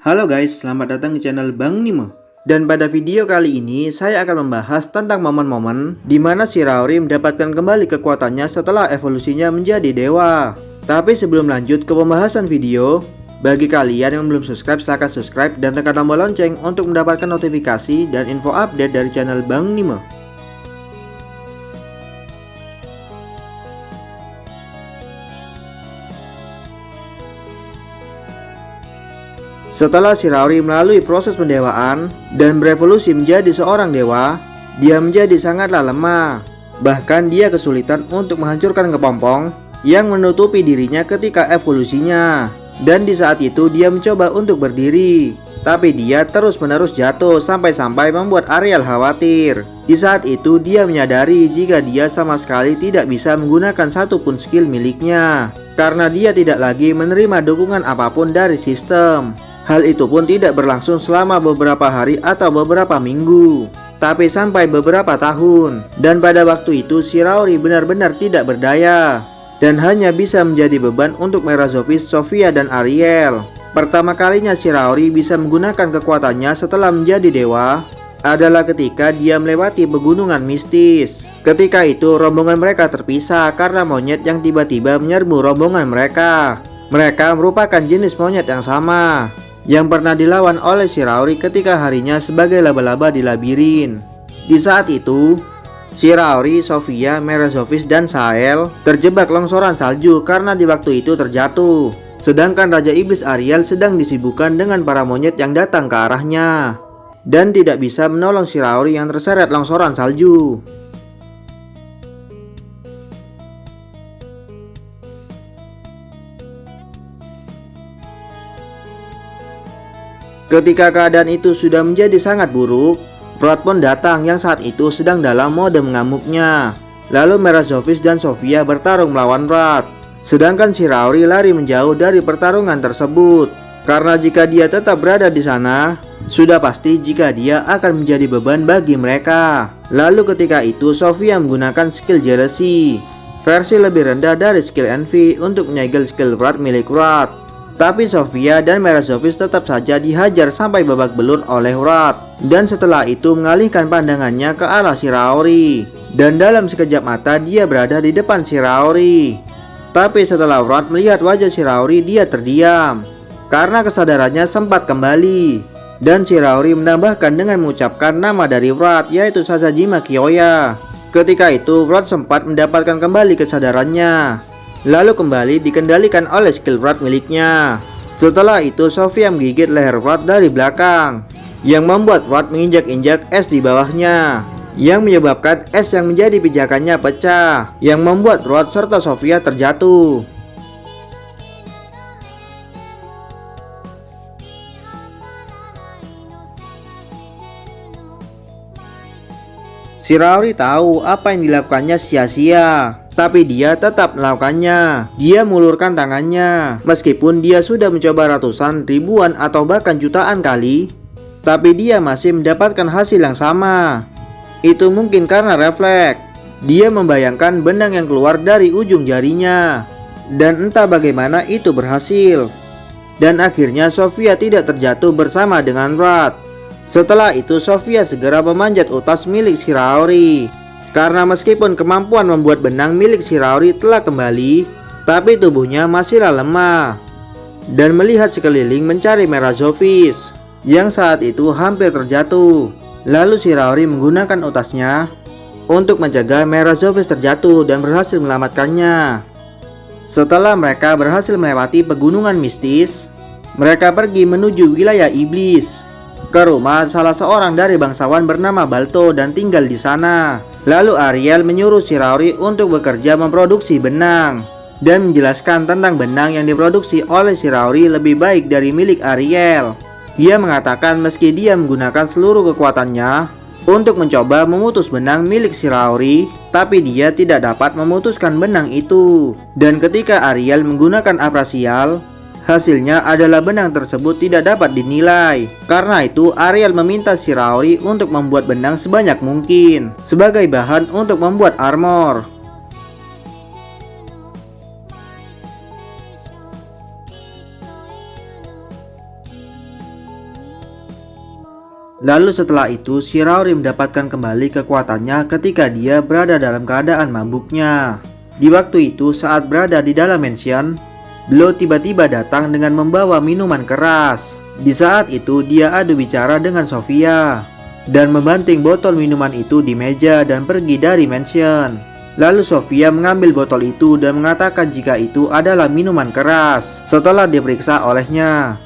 Halo guys, selamat datang di channel Bang Nimo. Dan pada video kali ini saya akan membahas tentang momen-momen di mana Shiraori mendapatkan kembali kekuatannya setelah evolusinya menjadi dewa. Tapi sebelum lanjut ke pembahasan video, bagi kalian yang belum subscribe silahkan subscribe dan tekan tombol lonceng untuk mendapatkan notifikasi dan info update dari channel Bang Nimo. Setelah Shiraori melalui proses pendewaan dan berevolusi menjadi seorang dewa, dia menjadi sangatlah lemah. Bahkan dia kesulitan untuk menghancurkan kepompong yang menutupi dirinya ketika evolusinya. Dan di saat itu dia mencoba untuk berdiri, tapi dia terus-menerus jatuh sampai-sampai membuat Ariel khawatir. Di saat itu dia menyadari jika dia sama sekali tidak bisa menggunakan satupun skill miliknya, karena dia tidak lagi menerima dukungan apapun dari sistem. Hal itu pun tidak berlangsung selama beberapa hari atau beberapa minggu, tapi sampai beberapa tahun. Dan pada waktu itu Shiraori benar-benar tidak berdaya dan hanya bisa menjadi beban untuk Merazovic, Sofia, dan Ariel. Pertama kalinya Shiraori bisa menggunakan kekuatannya setelah menjadi dewa adalah ketika dia melewati pegunungan mistis. Ketika itu rombongan mereka terpisah karena monyet yang tiba-tiba menyerbu rombongan mereka. Mereka merupakan jenis monyet yang sama yang pernah dilawan oleh Shiraori ketika harinya sebagai laba-laba di labirin. Di saat itu, Shiraori, Sofia, Merazovic, dan Sael terjebak longsoran salju karena di waktu itu terjatuh. Sedangkan Raja Iblis Ariel sedang disibukkan dengan para monyet yang datang ke arahnya dan tidak bisa menolong Shiraori yang terseret longsoran salju. Ketika keadaan itu sudah menjadi sangat buruk, Vrot pun datang yang saat itu sedang dalam mode mengamuknya. Lalu Merazovic dan Sofia bertarung melawan Vrot. Sedangkan Shiraori lari menjauh dari pertarungan tersebut. Karena jika dia tetap berada di sana, sudah pasti jika dia akan menjadi beban bagi mereka. Lalu ketika itu Sofia menggunakan skill Jealousy, versi lebih rendah dari skill Envy untuk menyegel skill Vrot milik Vrot. Tapi Sofia dan Merazovic tetap saja dihajar sampai babak belur oleh Vrot. Dan setelah itu mengalihkan pandangannya ke arah Shiraori. Dan dalam sekejap mata dia berada di depan Shiraori. Tapi setelah Vrot melihat wajah Shiraori, dia terdiam karena kesadarannya sempat kembali. Dan Shiraori menambahkan dengan mengucapkan nama dari Vrot, yaitu Sasajima Kyoya. Ketika itu Vrot sempat mendapatkan kembali kesadarannya, lalu kembali dikendalikan oleh skill Vrot miliknya. Setelah itu Sofia menggigit leher Vrot dari belakang, yang membuat Vrot menginjak-injak es di bawahnya, yang menyebabkan es yang menjadi pijakannya pecah, yang membuat Vrot serta Sofia terjatuh. Shiraori tahu apa yang dilakukannya sia-sia, tapi dia tetap melakukannya. Dia mengulurkan tangannya. Meskipun dia sudah mencoba ratusan, ribuan, atau bahkan jutaan kali, tapi dia masih mendapatkan hasil yang sama. Itu mungkin karena refleks. Dia membayangkan benang yang keluar dari ujung jarinya, dan entah bagaimana itu berhasil. Dan akhirnya Sofia tidak terjatuh bersama dengan Vrot. Setelah itu Sofia segera memanjat utas milik Shiraori. Karena meskipun kemampuan membuat benang milik Shiraori telah kembali, tapi tubuhnya masihlah lemah. Dan melihat sekeliling mencari Merazovic yang saat itu hampir terjatuh. Lalu Shiraori menggunakan utasnya untuk mencegah Merazovic terjatuh dan berhasil menyelamatkannya. Setelah mereka berhasil melewati pegunungan mistis, mereka pergi menuju wilayah iblis, ke rumah salah seorang dari bangsawan bernama Balto dan tinggal di sana. Lalu Ariel menyuruh Shiraori untuk bekerja memproduksi benang dan menjelaskan tentang benang yang diproduksi oleh Shiraori lebih baik dari milik Ariel. Dia mengatakan meski dia menggunakan seluruh kekuatannya untuk mencoba memutus benang milik Shiraori, tapi dia tidak dapat memutuskan benang itu. Dan ketika Ariel menggunakan Avrasial, hasilnya adalah benang tersebut tidak dapat dinilai. Karena itu Ariel meminta Shiraori untuk membuat benang sebanyak mungkin sebagai bahan untuk membuat armor. Lalu setelah itu Shiraori mendapatkan kembali kekuatannya ketika dia berada dalam keadaan mabuknya. Di waktu itu saat berada di dalam mansion, Blo tiba-tiba datang dengan membawa minuman keras. Di saat itu dia adu bicara dengan Sofia dan membanting botol minuman itu di meja dan pergi dari mansion. Lalu Sofia mengambil botol itu dan mengatakan jika itu adalah minuman keras setelah diperiksa olehnya.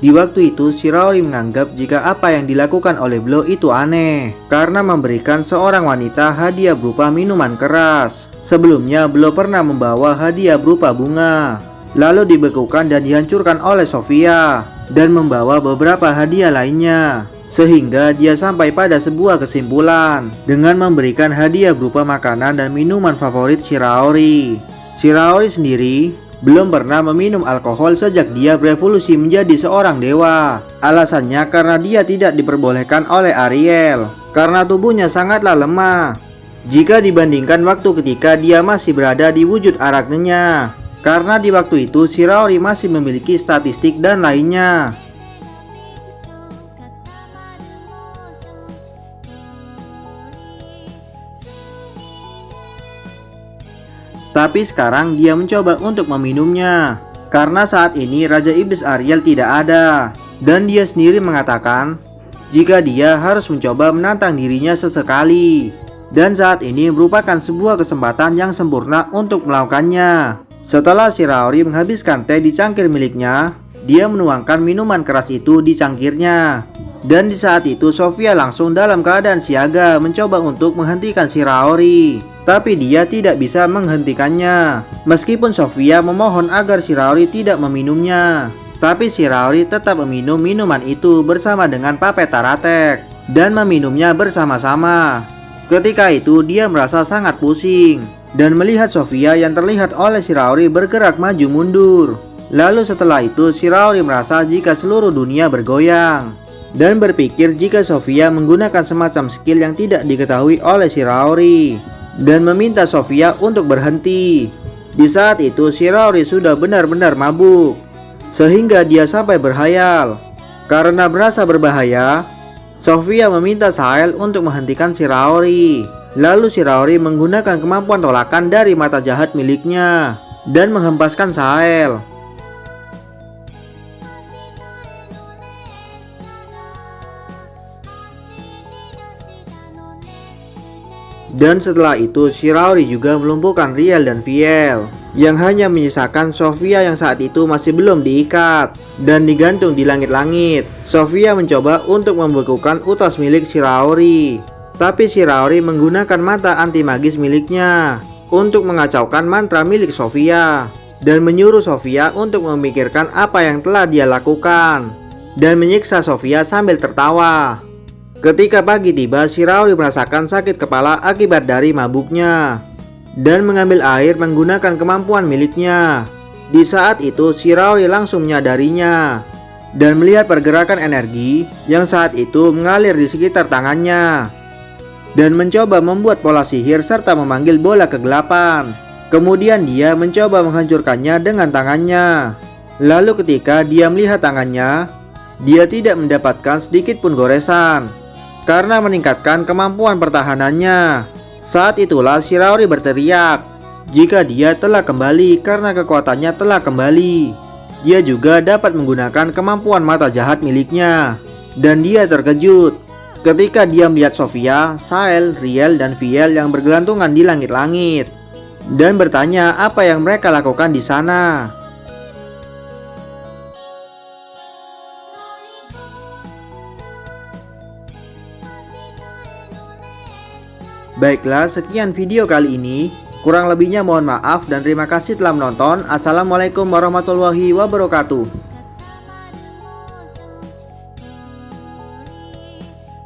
Di waktu itu Shiraori menganggap jika apa yang dilakukan oleh Blo itu aneh karena memberikan seorang wanita hadiah berupa minuman keras. Sebelumnya Blo pernah membawa hadiah berupa bunga, lalu dibekukan dan dihancurkan oleh Sofia dan membawa beberapa hadiah lainnya, sehingga dia sampai pada sebuah kesimpulan dengan memberikan hadiah berupa makanan dan minuman favorit Shiraori. Shiraori sendiri belum pernah meminum alkohol sejak dia berevolusi menjadi seorang dewa. Alasannya karena dia tidak diperbolehkan oleh Ariel karena tubuhnya sangatlah lemah jika dibandingkan waktu ketika dia masih berada di wujud Arachnenya. Karena di waktu itu Shiraori masih memiliki statistik dan lainnya. Tapi sekarang dia mencoba untuk meminumnya karena saat ini Raja Iblis Ariel tidak ada, dan dia sendiri mengatakan jika dia harus mencoba menantang dirinya sesekali, dan saat ini merupakan sebuah kesempatan yang sempurna untuk melakukannya. Setelah Shiraori menghabiskan teh di cangkir miliknya, dia menuangkan minuman keras itu di cangkirnya. Dan di saat itu Sofia langsung dalam keadaan siaga mencoba untuk menghentikan Shiraori. Tapi dia tidak bisa menghentikannya. Meskipun Sofia memohon agar Shiraori tidak meminumnya, tapi Shiraori tetap meminum minuman itu bersama dengan Papet Taratek dan meminumnya bersama-sama. Ketika itu dia merasa sangat pusing dan melihat Sofia yang terlihat oleh Shiraori bergerak maju mundur. Lalu setelah itu Shiraori merasa jika seluruh dunia bergoyang dan berpikir jika Sofia menggunakan semacam skill yang tidak diketahui oleh Shiraori dan meminta Sofia untuk berhenti. Di saat itu Shiraori sudah benar-benar mabuk sehingga dia sampai berhayal. Karena merasa berbahaya, Sofia meminta Sahel untuk menghentikan Shiraori. Lalu Shiraori menggunakan kemampuan tolakan dari mata jahat miliknya dan menghempaskan Sahel. Dan setelah itu Shiraori juga melumpuhkan Riel dan Viel, yang hanya menyisakan Sofia yang saat itu masih belum diikat dan digantung di langit-langit. Sofia mencoba untuk membekukan utas milik Shiraori, tapi Shiraori menggunakan mata anti magis miliknya untuk mengacaukan mantra milik Sofia dan menyuruh Sofia untuk memikirkan apa yang telah dia lakukan dan menyiksa Sofia sambil tertawa. Ketika pagi tiba, Shiraori merasakan sakit kepala akibat dari mabuknya dan mengambil air menggunakan kemampuan miliknya. Di saat itu Shiraori langsung menyadarinya dan melihat pergerakan energi yang saat itu mengalir di sekitar tangannya dan mencoba membuat pola sihir serta memanggil bola kegelapan. Kemudian dia mencoba menghancurkannya dengan tangannya. Lalu ketika dia melihat tangannya, dia tidak mendapatkan sedikit pun goresan karena meningkatkan kemampuan pertahanannya. Saat itulah Shiraori berteriak jika dia telah kembali karena kekuatannya telah kembali. Dia juga dapat menggunakan kemampuan mata jahat miliknya dan dia terkejut ketika dia melihat Sofia, Sahel, Riel, dan Viel yang bergelantungan di langit-langit dan bertanya apa yang mereka lakukan di sana. Baiklah, sekian video kali ini. Kurang lebihnya mohon maaf dan terima kasih telah menonton. Assalamualaikum warahmatullahi wabarakatuh.